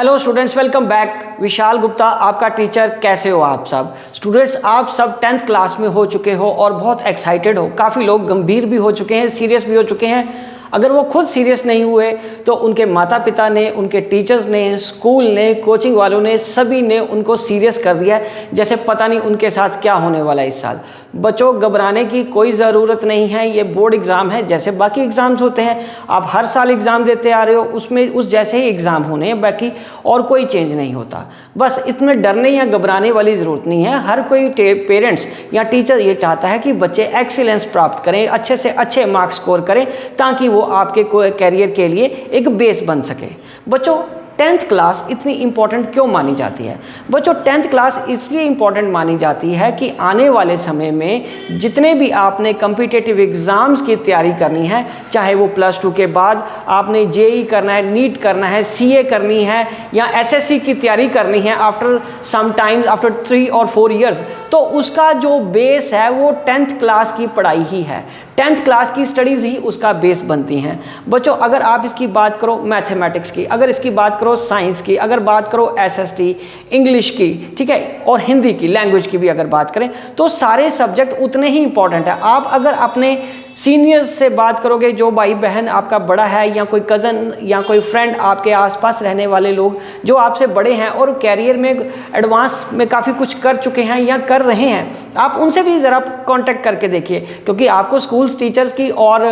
Hello students, welcome back. Vishal Gupta आपका टीचर। कैसे हो आप सब स्टूडेंट्स? आप सब 10th क्लास में हो चुके हो और बहुत एक्साइटेड हो। काफ़ी लोग गंभीर भी हो चुके हैं, सीरियस भी हो चुके हैं। अगर वो खुद सीरियस नहीं हुए तो उनके माता पिता ने, उनके टीचर्स ने, स्कूल ने, कोचिंग वालों ने, सभी ने उनको सीरियस कर दिया है, जैसे पता नहीं उनके साथ क्या होने वाला है इस साल। बच्चों, घबराने की कोई ज़रूरत नहीं है। ये बोर्ड एग्ज़ाम है, जैसे बाकी एग्ज़ाम्स होते हैं। आप हर साल एग्ज़ाम देते आ रहे हो, उसमें उस जैसे ही एग्ज़ाम होने हैं, बाकी और कोई चेंज नहीं होता। बस इसमें डरने या घबराने वाली ज़रूरत नहीं है। हर कोई पेरेंट्स या टीचर ये चाहता है कि बच्चे एक्सीलेंस प्राप्त करें, अच्छे से अच्छे मार्क्स स्कोर करें, ताकि वो आपके कैरियर के लिए एक बेस बन सके। बच्चों, 10th क्लास इतनी इंपॉर्टेंट क्यों मानी जाती है? बच्चों, 10th क्लास इसलिए इंपॉर्टेंट मानी जाती है कि आने वाले समय में जितने भी आपने कम्पिटिटिव एग्ज़ाम्स की तैयारी करनी है, चाहे वो +2 के बाद आपने जेई करना है, नीट करना है, सीए करनी है या एसएससी की तैयारी करनी है आफ्टर सम टाइम, आफ्टर 3 और 4 ईयर्स, तो उसका जो बेस है वो 10th क्लास की पढ़ाई ही है। 10th क्लास की स्टडीज़ ही उसका बेस बनती हैं। बच्चों, अगर आप इसकी बात करो मैथमेटिक्स की, अगर इसकी बात करो साइंस की, अगर बात करो एसएसटी, इंग्लिश की, ठीक है, और हिंदी की, लैंग्वेज की भी अगर बात करें, तो सारे सब्जेक्ट उतने ही इंपॉर्टेंट है। आप अगर अपने सीनियर्स से बात करोगे, जो भाई बहन आपका बड़ा है या कोई कज़न या कोई फ्रेंड, आपके आसपास रहने वाले लोग जो आपसे बड़े हैं और कैरियर में एडवांस में काफ़ी कुछ कर चुके हैं या कर रहे हैं, आप उनसे भी ज़रा कांटेक्ट करके देखिए। क्योंकि आपको स्कूल्स, टीचर्स की और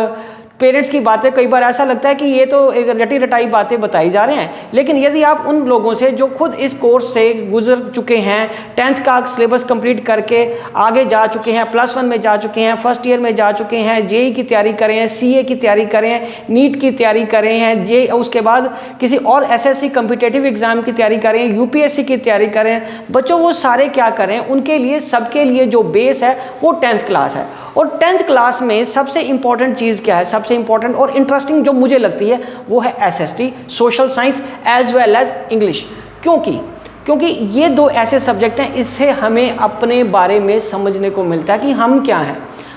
पेरेंट्स की बातें कई बार ऐसा लगता है कि ये तो एक रटी रटाई बातें बताई जा रहे हैं, लेकिन यदि आप उन लोगों से जो खुद इस कोर्स से गुजर चुके हैं, 10th का सिलेबस कंप्लीट करके आगे जा चुके हैं, +1 में जा चुके हैं, फर्स्ट ईयर में जा चुके हैं, जेई की तैयारी करें हैं, सीए की तैयारी करें हैं, नीट की तैयारी करें हैं, जे उसके बाद किसी और एसएससी कम्पिटिटिव एग्जाम की तैयारी करें, यूपीएससी की तैयारी करें, बच्चों वो सारे क्या करें, उनके लिए, सबके लिए जो बेस है वो 10th क्लास है। और 10th क्लास में सबसे इंपॉर्टेंट चीज़ क्या है? सबसे इंपॉर्टेंट और इंटरेस्टिंग जो मुझे लगती है वो है SST, social science as well as English. क्योंकि ये दो ऐसे सब्जेक्ट हैं, इससे हमें अपने बारे में समझने को मिलता है कि हम क्या हैं,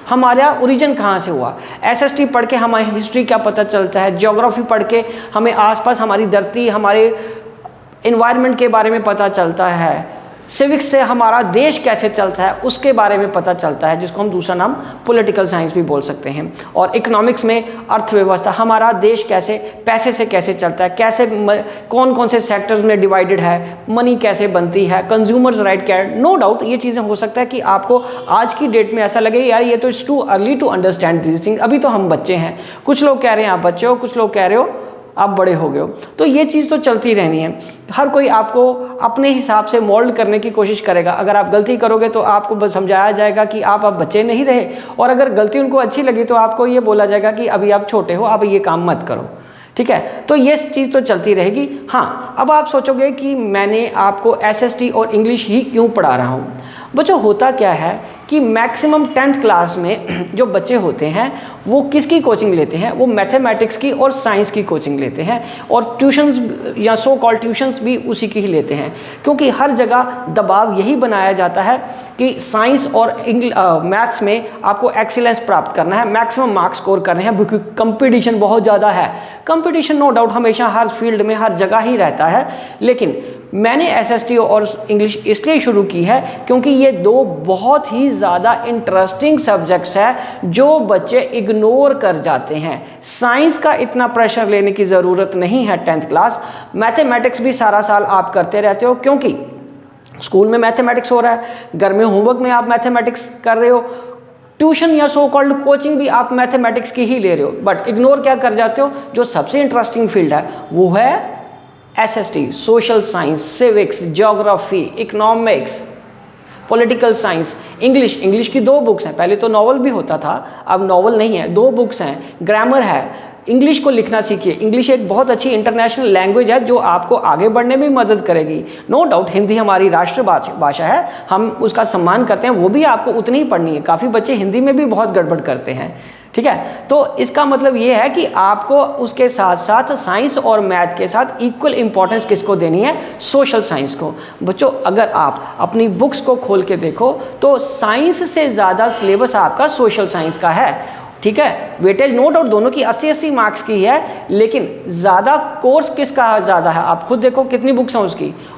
हमारा ओरिजिन कहाँ से हुआ। एसएसटी पढ़ के हमारी हिस्ट्री क्या पता चलता है, ज्योग्राफी पढ़ के हमें आसपास हमारी धरती, हमारे इन्वायरमेंट के बारे में पता चलता है। सिविक्स से हमारा देश कैसे चलता है उसके बारे में पता चलता है, जिसको हम दूसरा नाम पॉलिटिकल साइंस भी बोल सकते हैं। और इकोनॉमिक्स में अर्थव्यवस्था, हमारा देश कैसे, पैसे से कैसे चलता है, कैसे कौन कौन से सेक्टर्स में डिवाइडेड है, मनी कैसे बनती है, कंज्यूमर्स राइट क्या है। नो डाउट ये चीज़ें हो सकता है कि आपको आज की डेट में ऐसा लगे यार ये तो it's too early to understand this thing, अभी तो हम बच्चे हैं। कुछ लोग कह रहे हैं आप बच्चे हो, कुछ लोग कह रहे हो आप बड़े हो गए हो। तो ये चीज़ तो चलती रहनी है। हर कोई आपको अपने हिसाब से मोल्ड करने की कोशिश करेगा। अगर आप गलती करोगे तो आपको बस समझाया जाएगा कि आप अब बच्चे नहीं रहे, और अगर गलती उनको अच्छी लगी तो आपको ये बोला जाएगा कि अभी आप छोटे हो, आप ये काम मत करो। ठीक है, तो ये चीज़ तो चलती रहेगी। हाँ, अब आप सोचोगे कि मैंने आपको एसएसटी और इंग्लिश ही क्यों पढ़ा रहा हूँ। बच्चों, होता क्या है कि मैक्सिमम 10th क्लास में जो बच्चे होते हैं वो किसकी कोचिंग लेते हैं? वो मैथमेटिक्स की और साइंस की कोचिंग लेते हैं, और ट्यूशन्स या सो कॉल्ड ट्यूशन्स भी उसी की ही लेते हैं। क्योंकि हर जगह दबाव यही बनाया जाता है कि साइंस और मैथ्स में आपको एक्सीलेंस प्राप्त करना है, मैक्सिमम मार्क्स स्कोर करने हैं, क्योंकि कंपटीशन बहुत ज़्यादा है। कंपटीशन नो डाउट हमेशा हर फील्ड में, हर जगह ही रहता है। लेकिन मैंने एसएसटी और इंग्लिश इसलिए शुरू की है क्योंकि ये दो बहुत ही ज़्यादा इंटरेस्टिंग सब्जेक्ट्स हैं जो बच्चे इग्नोर कर जाते हैं। साइंस का इतना प्रेशर लेने की ज़रूरत नहीं है 10th क्लास। मैथमेटिक्स भी सारा साल आप करते रहते हो, क्योंकि स्कूल में मैथमेटिक्स हो रहा है, घर में होमवर्क में आप मैथमेटिक्स कर रहे हो, ट्यूशन या सो कॉल्ड कोचिंग भी आप मैथमेटिक्स की ही ले रहे हो, बट इग्नोर क्या कर जाते हो? जो सबसे इंटरेस्टिंग फील्ड है वो है SST, social science, civics, geography, economics, political science, English की 2 बुक्स हैं। पहले तो नॉवल भी होता था, अब नॉवल नहीं है, 2 बुक्स हैं। ग्रामर है, इंग्लिश को लिखना सीखिए। इंग्लिश एक बहुत अच्छी इंटरनेशनल लैंग्वेज है जो आपको आगे बढ़ने में मदद करेगी। नो डाउट हिंदी हमारी राष्ट्रभाषा है, हम उसका सम्मान करते हैं, वो भी आपको उतनी ही पढ़नी है। काफ़ी बच्चे हिंदी में भी बहुत गड़बड़ करते हैं, ठीक है। तो इसका मतलब ये है कि आपको उसके साथ साथ साइंस और मैथ के साथ इक्वल इंपॉर्टेंस किसको देनी है? सोशल साइंस को। बच्चों, अगर आप अपनी बुक्स को खोल के देखो तो साइंस से ज़्यादा सिलेबस आपका सोशल साइंस का है। ठीक है, वेटेज नोट और दोनों की 80-80 मार्क्स की है, लेकिन ज़्यादा कोर्स किसका ज़्यादा है आप खुद देखो कितनी बुक्स हैं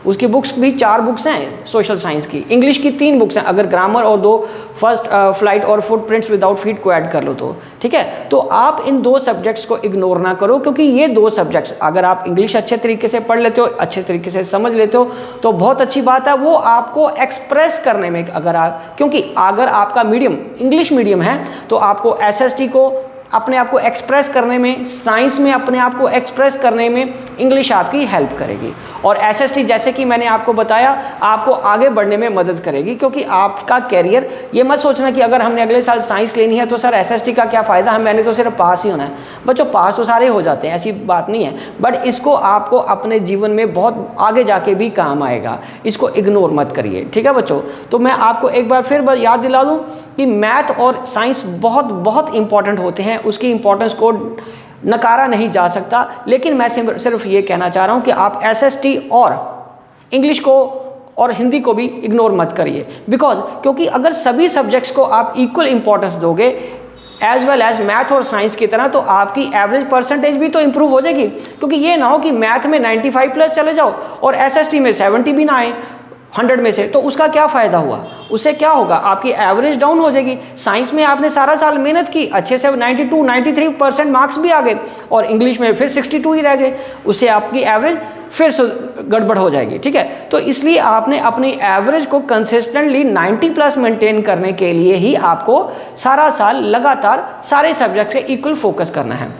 उसकी बुक्स भी 4 बुक्स हैं सोशल साइंस की, इंग्लिश की 3 बुक्स हैं अगर ग्रामर और 2 फर्स्ट फ्लाइट और फुटप्रिंट्स विदाउट फीट को ऐड कर लो तो, ठीक है। तो आप इन 2 सब्जेक्ट्स को इग्नोर ना करो, क्योंकि ये 2 सब्जेक्ट्स अगर आप इंग्लिश अच्छे तरीके से पढ़ लेते हो, अच्छे तरीके से समझ लेते हो तो बहुत अच्छी बात है। वो आपको एक्सप्रेस करने में क्योंकि अगर आपका मीडियम इंग्लिश मीडियम है तो आपको एसएसटी को अपने आप को एक्सप्रेस करने में, साइंस में अपने आप को एक्सप्रेस करने में इंग्लिश आपकी हेल्प करेगी। और एसएसटी जैसे कि मैंने आपको बताया आपको आगे बढ़ने में मदद करेगी, क्योंकि आपका कैरियर, ये मत सोचना कि अगर हमने अगले साल साइंस लेनी है तो सर एसएसटी का क्या फ़ायदा है, मैंने तो सिर्फ पास ही होना है। बच्चों पास तो सारे हो जाते हैं, ऐसी बात नहीं है, बट इसको आपको अपने जीवन में बहुत आगे जाके भी काम आएगा, इसको इग्नोर मत करिए, ठीक है बच्चों। तो मैं आपको एक बार फिर याद दिला दूँ कि मैथ और साइंस बहुत बहुत इंपॉर्टेंट होते हैं, उसकी इंपॉर्टेंस को नकारा नहीं जा सकता। लेकिन मैं सिर्फ ये कहना चाह रहा हूँ कि आप एसएसटी और इंग्लिश को और हिंदी को भी इग्नोर मत करिए, क्योंकि अगर सभी सब्जेक्ट्स को आप इक्वल इंपॉर्टेंस दोगे एज वेल एज मैथ और साइंस की तरह, तो आपकी एवरेज परसेंटेज भी तो इंप्रूव हो जाएगी। क्योंकि ये ना हो कि मैथ में 95 प्लस चले जाओ और एसएसटी में 70 भी ना आए 100 में से, तो उसका क्या फ़ायदा हुआ, उससे क्या होगा, आपकी एवरेज डाउन हो जाएगी। साइंस में आपने सारा साल मेहनत की, अच्छे से 92-93% मार्क्स भी आ गए, और इंग्लिश में फिर 62 ही रह गए, उससे आपकी एवरेज फिर से गड़बड़ हो जाएगी, ठीक है। तो इसलिए आपने अपनी एवरेज को कंसिस्टेंटली 90 प्लस मेंटेन करने के लिए ही आपको सारा साल लगातार सारे सब्जेक्ट से इक्वल फोकस करना है,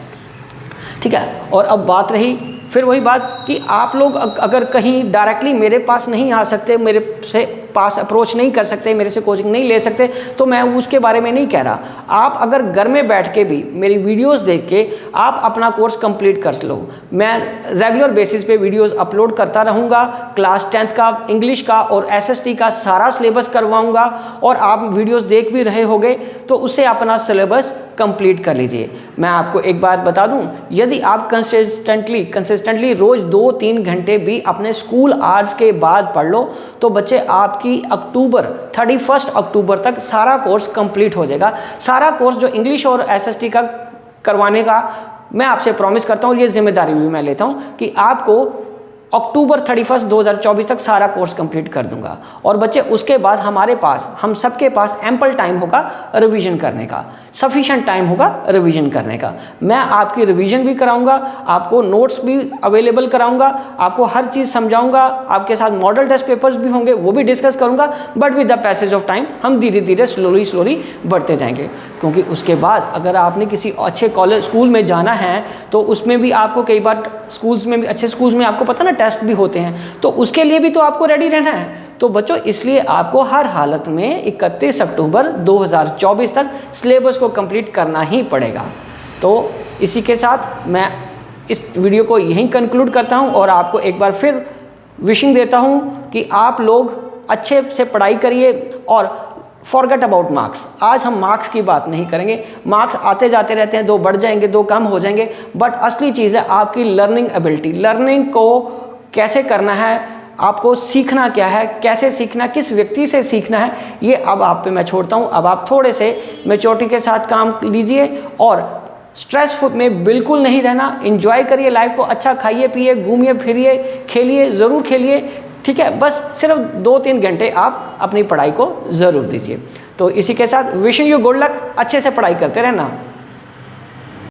ठीक है। और अब बात रही फिर वही बात कि आप लोग अगर कहीं डायरेक्टली मेरे पास नहीं आ सकते, मेरे से पास अप्रोच नहीं कर सकते, मेरे से कोचिंग नहीं ले सकते, तो मैं उसके बारे में नहीं कह रहा। आप अगर घर में बैठ के भी मेरी वीडियोस देख के आप अपना कोर्स कंप्लीट कर लो, मैं रेगुलर बेसिस पे वीडियोस अपलोड करता रहूँगा, क्लास 10th का, इंग्लिश का और एसएसटी का सारा सिलेबस करवाऊँगा, और आप वीडियोस देख भी रहे होंगे तो उससे अपना सिलेबस कंप्लीट कर लीजिए। मैं आपको एक बात बता दूं, यदि आप कंसिस्टेंटली रोज 2-3 घंटे भी अपने स्कूल आवर्स के बाद पढ़ लो तो बच्चे आपकी 31 अक्टूबर तक सारा कोर्स कंप्लीट हो जाएगा। सारा कोर्स जो इंग्लिश और एसएसटी का करवाने का मैं आपसे प्रॉमिस करता हूँ, ये जिम्मेदारी भी मैं लेता हूँ कि आपको अक्टूबर 31 2024 तक सारा कोर्स कंप्लीट कर दूंगा। और बच्चे उसके बाद हमारे पास, हम सबके पास एम्पल टाइम होगा रिवीजन करने का, सफिशिएंट टाइम होगा रिवीजन करने का। मैं आपकी रिवीजन भी कराऊंगा, आपको नोट्स भी अवेलेबल कराऊंगा, आपको हर चीज़ समझाऊंगा, आपके साथ मॉडल टेस्ट पेपर्स भी होंगे वो भी डिस्कस करूंगा, but with the passage of time हम धीरे धीरे स्लोली बढ़ते जाएंगे। क्योंकि उसके बाद अगर आपने किसी अच्छे कॉलेज स्कूल में जाना है तो उसमें भी आपको कई बार स्कूल्स में भी, अच्छे स्कूल्स में आपको पता ना टेस्ट भी होते हैं, तो उसके लिए भी तो आपको रेडी रहना है। तो बच्चों इसलिए आपको हर हालत में 31 अक्टूबर 2024 तक सिलेबस को कंप्लीट करना ही पड़ेगा। तो इसी के साथ मैं इस वीडियो को यहीं कंक्लूड करता हूं और आपको एक बार फिर विशिंग देता हूं कि आप लोग अच्छे से पढ़ाई करिए और फॉरगेट अबाउट मार्क्स। आज हम मार्क्स की बात नहीं करेंगे, मार्क्स आते जाते रहते हैं, 2 बढ़ जाएंगे 2 कम हो जाएंगे, बट असली चीज़ है आपकी लर्निंग एबिलिटी। लर्निंग को कैसे करना है, आपको सीखना क्या है, कैसे सीखना, किस व्यक्ति से सीखना है, ये अब आप पे मैं छोड़ता हूँ। अब आप थोड़े से मैच्योरिटी के साथ काम लीजिए और स्ट्रेस में बिल्कुल नहीं रहना, एंजॉय करिए लाइफ को, अच्छा खाइए पिए, घूमिए फिरिए, खेलिए, ज़रूर खेलिए, ठीक है। बस सिर्फ 2-3 घंटे आप अपनी पढ़ाई को ज़रूर दीजिए। तो इसी के साथ विशिंग यू गुड लक, अच्छे से पढ़ाई करते रहना।